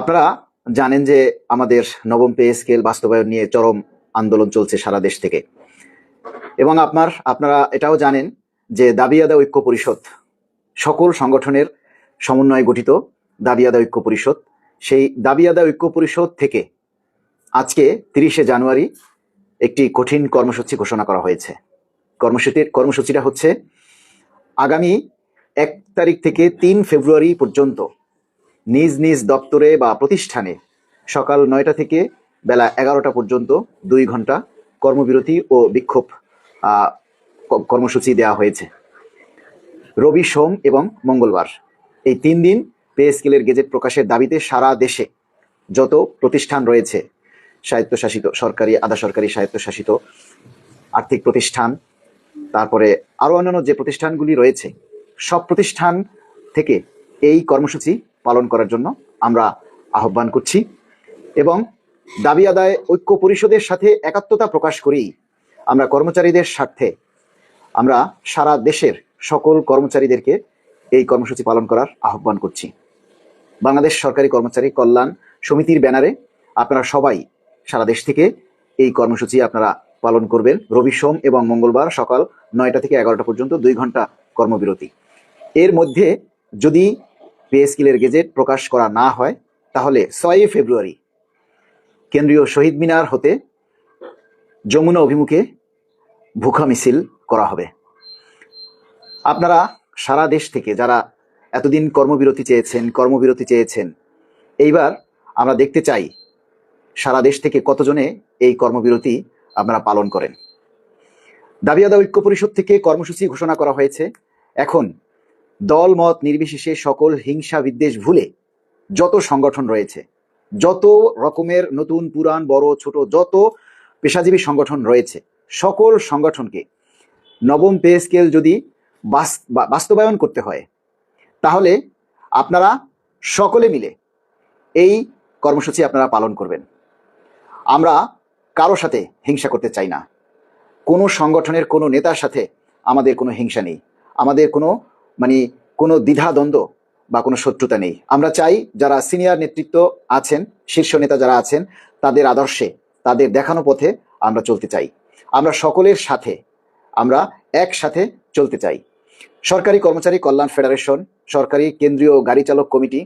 আপনারা জানেন যে আমাদের নবম পে স্কেল বাস্তবায়ন নিয়ে চরম আন্দোলন চলছে সারা দেশ থেকে। এবং আপনারা এটাও জানেন যে দাবি আদায় ঐক্য পরিষদ, সকল সংগঠনের সমন্বয়ে গঠিত দাবি আদায় ঐক্য পরিষদ, সেই দাবি আদায় ঐক্য পরিষদ থেকে আজকে 30শে জানুয়ারি একটি কঠিন কর্মসূচি ঘোষণা করা হয়েছে। কর্মসূচিটা হচ্ছে আগামী 1 তারিখ থেকে 3 ফেব্রুয়ারি পর্যন্ত নিজ নিজ দপ্তরে বা প্রতিষ্ঠানে সকাল 9টা থেকে বেলা 11টা পর্যন্ত 2 ঘন্টা কর্মবিরতি ও বিক্ষোভ কর্মসূচি দেওয়া হয়েছে। রবি, সোম এবং মঙ্গলবার এই 3 দিন পে স্কেলের গেজেট প্রকাশের দাবিতে সারা দেশে যত প্রতিষ্ঠান রয়েছে, স্বায়ত্তশাসিত, সরকারি, আধা সরকারি, স্বায়ত্তশাসিত, আর্থিক প্রতিষ্ঠান, তারপরে আরও অন্যান্য যে প্রতিষ্ঠানগুলি রয়েছে, সব প্রতিষ্ঠান থেকে এই কর্মসূচি পালন করার জন্য আমরা আহ্বান করছি এবং দাবি আদায় ঐক্য পরিষদের সাথে একাত্মতা প্রকাশ করেই আমরা কর্মচারীদের স্বার্থে আমরা সারা দেশের সকল কর্মচারীদেরকে এই কর্মসূচি পালন করার আহ্বান করছি। বাংলাদেশ সরকারি কর্মচারী কল্যাণ সমিতির ব্যানারে আপনারা সবাই সারা দেশ থেকে এই কর্মসূচি আপনারা পালন করবেন। রবি, সোম এবং মঙ্গলবার সকাল 9টা থেকে 11টা পর্যন্ত 2 ঘন্টা কর্মবিরতি। এর মধ্যে যদি পে স্কেলের গেজেট প্রকাশ করা না হয় তাহলে 6 ফেব্রুয়ারি কেন্দ্রীয় শহীদ মিনার হতে যমুনা অভিমুখে ভুখা মিছিল করা হবে। আপনারা সারা দেশ থেকে যারা এতদিন কর্মবিরতি চেয়েছেন, এইবার আমরা দেখতে চাই সারা দেশ থেকে কতজনে এই কর্মবিরতি আপনারা পালন করেন। দাবি আদায় ঐক্য পরিষদ থেকে কর্মসূচি ঘোষণা করা হয়েছে। এখন দল মত নির্বিশেষে সকল হিংসা বিদ্বেষ ভুলে যত সংগঠন রয়েছে, যত রকমের নতুন পুরান বড় ছোট যত পেশাজীবী সংগঠন রয়েছে, সকল সংগঠনকে নবম পে স্কেল যদি বাস্তবায়ন করতে হয় তাহলে আপনারা সকলে মিলে এই কর্মসূচি আপনারা পালন করবেন। আমরা কারো সাথে হিংসা করতে চাই না, কোনো সংগঠনের কোনো নেতার সাথে আমাদের কোনো হিংসা নেই, আমাদের কোনো দ্বিধাদ্বন্দ্ব বা কোনো শত্রুতা নেই। আমরা চাই যারা সিনিয়র নেতৃত্ব আছেন, শীর্ষ নেতা যারা আছেন, তাদের আদর্শে, তাদের দেখানো পথে আমরা চলতে চাই। আমরা সকলের সাথে আমরা একসাথে চলতে চাই। সরকারি কর্মচারী কল্যাণ ফেডারেশন, সরকারি কেন্দ্রীয় গাড়ি চালক কমিটি,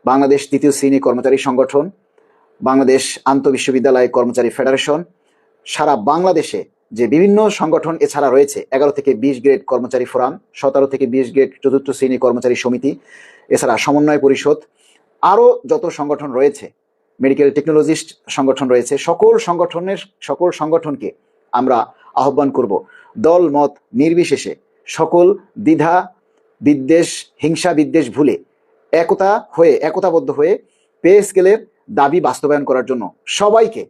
বাংলাদেশ 3য় শ্রেণী কর্মচারী সংগঠন, বাংলাদেশ আন্তঃবিশ্ববিদ্যালয় কর্মচারী ফেডারেশন, সারা বাংলাদেশে যে বিভিন্ন সংগঠন এছাড়া রয়েছে 11 থেকে 20 গ্রেড কর্মচারী ফোরাম, 17 থেকে 20 গ্রেড 4র্থ শ্রেণী কর্মচারী সমিতি, এছাড়া সমন্বয় পরিষদ, আরও যত সংগঠন রয়েছে, মেডিকেল টেকনোলজিস্ট সংগঠন রয়েছে, সকল সংগঠনকে আমরা আহ্বান করব দল মত নির্বিশেষে সকল দ্বিধা বিদ্বেষ, হিংসা বিদ্বেষ ভুলে একতাবদ্ধ হয়ে পে স্কেলের দাবি বাস্তবায়ন করার জন্য সবাইকে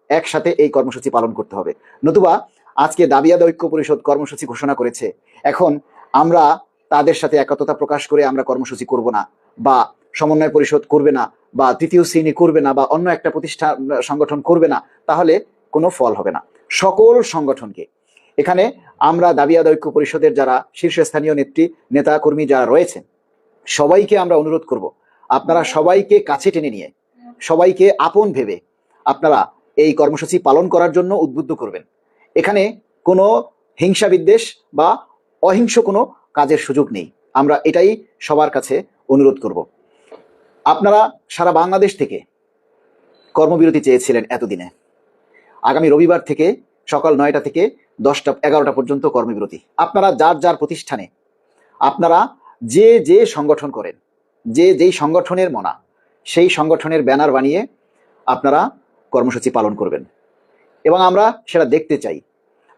একসাথে এই কর্মসূচি পালন করতে হবে। নতুবা আজকে দাবি আদায় ঐক্য পরিষদ কর্মসূচি ঘোষণা করেছে, এখন আমরা তাদের সাথে একতা প্রকাশ করে আমরা কর্মসূচি করব না, বা সমন্বয় পরিষদ করবে না, বা 3য় শ্রেণী করবে না, বা অন্য একটা প্রতিষ্ঠান সংগঠন করবে না, তাহলে কোনো ফল হবে না। সকল সংগঠনকে এখানে আমরা দাবি আদায় ঐক্য পরিষদের যারা শীর্ষস্থানীয় নেতা কর্মী যারা রয়েছেন সবাইকে আমরা অনুরোধ করব, আপনারা সবাইকে কাছে টেনে নিয়ে, সবাইকে আপন ভেবে আপনারা এই কর্মসূচি পালন করার জন্য উদ্বুদ্ধ করবেন। এখানে কোনো হিংসা বিদ্বেষ বা অহিংস কোনো কাজের সুযোগ নেই। আমরা এটাই সবার কাছে অনুরোধ করব। আপনারা সারা বাংলাদেশ থেকে কর্মবিরতি চেয়েছিলেন এতদিনে। আগামী রবিবার থেকে সকাল 9টা থেকে 11টা পর্যন্ত কর্মবিরতি। আপনারা যার প্রতিষ্ঠানে আপনারা যে সংগঠন করেন, যেই সংগঠনের মনা, সেই সংগঠনের ব্যানার বানিয়ে আপনারা কর্মসূচি পালন করবেন এবং আমরা সেটা দেখতে চাই।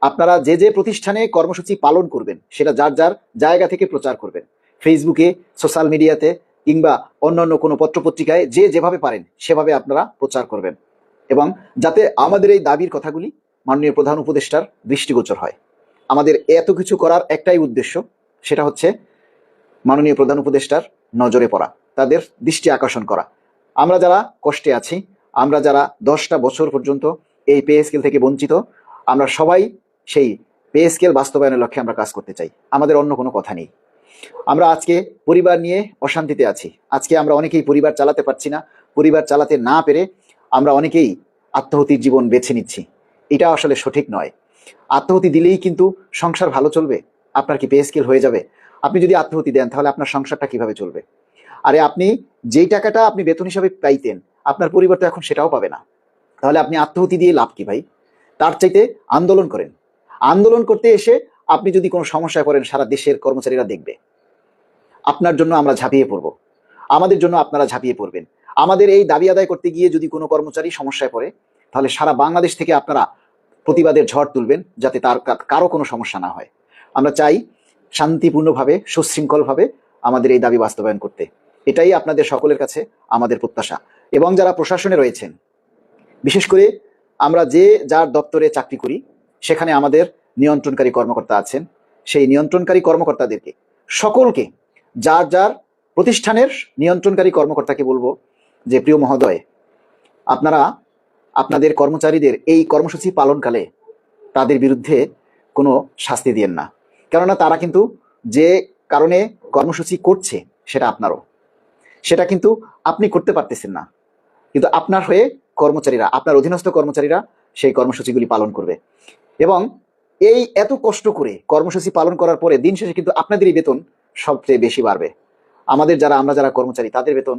আপনারা যে প্রতিষ্ঠানে কর্মসূচি পালন করবেন সেটা যার জায়গা থেকে প্রচার করবেন, ফেসবুকে, সোশ্যাল মিডিয়াতে কিংবা অন্যান্য কোনো পত্রপত্রিকায় যেভাবে পারেন সেভাবে আপনারা প্রচার করবেন, এবং যাতে আমাদের এই দাবির কথাগুলি মাননীয় প্রধান উপদেষ্টার দৃষ্টিগোচর হয়। আমাদের এত কিছু করার একটাই উদ্দেশ্য, সেটা হচ্ছে মাননীয় প্রধান উপদেষ্টার নজরে পড়া, তাদের দৃষ্টি আকর্ষণ করা। আমরা যারা কষ্টে আছি, আমরা যারা 10টা বছর পর্যন্ত এই পে স্কেল থেকে বঞ্চিত, আমরা সবাই সেই পে স্কেল বাস্তবায়নের লক্ষ্যে আমরা কাজ করতে চাই। আমাদের অন্য কোনো কথা নেই। আমরা আজকে পরিবার নিয়ে অশান্তিতে আছি। আজকে আমরা অনেকেই পরিবার চালাতে পারছি না। পরিবার চালাতে না পেরে আমরা অনেকেই আত্মহতির জীবন বেছে নিচ্ছি। এটা আসলে সঠিক নয়। আত্মহতি দিলেই কিন্তু সংসার ভালো চলবে? আপনার কি পে স্কেল হয়ে যাবে? আপনি যদি আত্মহতি দেন তাহলে আপনার সংসারটা কিভাবে চলবে? আরে আপনি যেই টাকাটা আপনি বেতন হিসাবে পাইতেন, আপনার পরিবার তো এখন সেটাও পাবে না। তাহলে আপনি আত্মহতি দিয়ে লাভ কি ভাই? তার চাইতে আন্দোলন করেন। আন্দোলন করতে এসে আপনি যদি কোনো সমস্যায় পড়েন, সারা দেশের কর্মচারীরা দেখবে। আপনার জন্য আমরা ঝাঁপিয়ে পড়ব, আমাদের জন্য আপনারা ঝাঁপিয়ে পড়বেন। আমাদের এই দাবি আদায় করতে গিয়ে যদি কোনো কর্মচারী সমস্যায় পড়ে, তাহলে সারা বাংলাদেশ থেকে আপনারা প্রতিবাদের ঝড় তুলবেন, যাতে তার কারো কোনো সমস্যা না হয়। আমরা চাই শান্তিপূর্ণভাবে, সুশৃঙ্খলভাবে আমাদের এই দাবি বাস্তবায়ন করতে। এটাই আপনাদের সকলের কাছে আমাদের প্রত্যাশা। এবং যারা প্রশাসনে রয়েছেন, বিশেষ করে আমরা যে যার দপ্তরে চাকরি করি, সেখানে আমাদের নিয়ন্ত্রণকারী কর্মকর্তা আছেন। সেই নিয়ন্ত্রণকারী কর্মকর্তাদেরকে, সকলকে, যার যার প্রতিষ্ঠানের নিয়ন্ত্রণকারী কর্মকর্তাকে বলবো যে প্রিয় মহোদয়, আপনারা আপনাদের কর্মচারীদের এই কর্মসূচি পালনকালে তাদের বিরুদ্ধে কোনো শাস্তি দিয়েন না। কেননা তারা কিন্তু যে কারণে কর্মসূচি করছে সেটা আপনারও, সেটা কিন্তু আপনি করতে পারতেছেন না, কিন্তু আপনার হয়ে কর্মচারীরা, আপনার অধীনস্থ কর্মচারীরা সেই কর্মসূচিগুলি পালন করবে। এবং এই এত কষ্ট করে কর্মসূচি পালন করার পরে দিন শেষে কিন্তু আপনাদেরই বেতন সবচেয়ে বেশি বাড়বে। আমরা যারা কর্মচারী, তাদের বেতন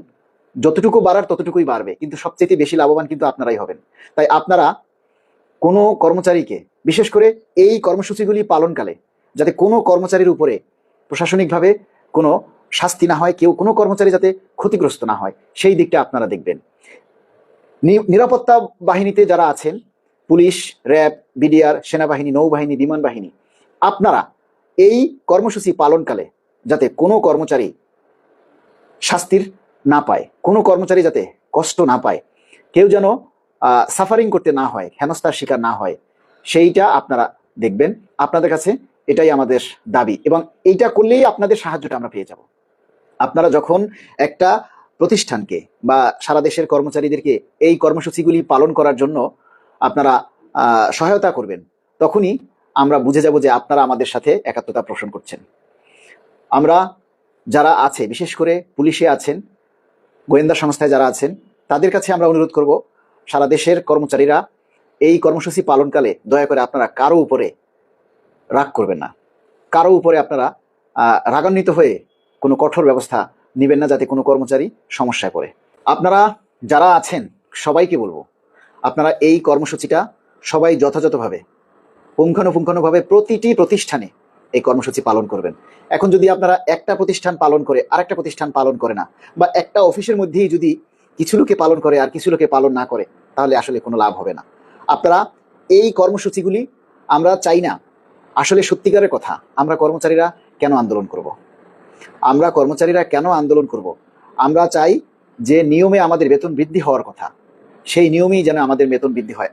যতটুকু বাড়ার ততটুকুই বাড়বে, কিন্তু সবচেয়ে বেশি লাভবান কিন্তু আপনারাই হবেন। তাই আপনারা কোনো কর্মচারীকে, বিশেষ করে এই কর্মসূচিগুলি পালনকালে যাতে কোনো কর্মচারীর উপরে প্রশাসনিকভাবে কোনো শাস্তি না হয়, কোনো কর্মচারী যাতে ক্ষতিগ্রস্ত না হয়, সেই দিকটা আপনারা দেখবেন। নিরাপত্তা বাহিনীতে যারা আছেন, পুলিশ, র্যাব, বিডিআর, সেনাবাহিনী, নৌবাহিনী, বিমান বাহিনী, আপনারা এই কর্মসূচি পালনকালে যাতে কোনো কর্মচারী শাস্তির না পায়, কোনো কর্মচারী যাতে কষ্ট না পায়, কেউ যেন সাফারিং করতে না হয়, হেনস্থার শিকার না হয়, সেইটা আপনারা দেখবেন। আপনাদের কাছে এটাই আমাদের দাবি, এবং এইটা করলেই আপনাদের সাহায্যটা আমরা পেয়ে যাব। আপনারা যখন একটা প্রতিষ্ঠানকে বা সারা দেশের কর্মচারীদেরকে এই কর্মসূচিগুলি পালন করার জন্য আপনারা সহায়তা করবেন, তখনই আমরা বুঝে যাব যে আপনারা আমাদের সাথে একাত্মতা পোষণ করছেন। আমরা যারা আছে, বিশেষ করে পুলিশে আছেন, গোয়েন্দা সংস্থায় যারা আছেন, তাদের কাছে আমরা অনুরোধ করব, সারা দেশের কর্মচারীরা এই কর্মসূচি পালনকালে দয়া করে আপনারা কারো উপরে রাগ করবেন না, কারো উপরে আপনারা রাগান্বিত হয়ে কোনো কঠোর ব্যবস্থা নেবেন না, যাতে কোনো কর্মচারী সমস্যায় পড়ে। আপনারা যারা আছেন সবাইকে বলবো, আপনারা এই কর্মসূচিটা সবাই যথাযথভাবে, পুঙ্খানুপুঙ্খানুভাবে প্রতিটি প্রতিষ্ঠানে এই কর্মসূচি পালন করবেন। এখন যদি আপনারা একটা প্রতিষ্ঠান পালন করে আরেকটা প্রতিষ্ঠান পালন করে না, বা একটা অফিসের মধ্যেই যদি কিছু লোকে পালন করে আর কিছু লোকে পালন না করে, তাহলে আসলে কোনো লাভ হবে না। আপনারা এই কর্মসূচিগুলি, আমরা চাই না, আসলে সত্যিকারের কথা, আমরা কর্মচারীরা কেন আন্দোলন করব? আমরা চাই যে নিয়মে আমাদের বেতন বৃদ্ধি হওয়ার কথা, সেই নিয়মেই যেন আমাদের বেতন বৃদ্ধি হয়।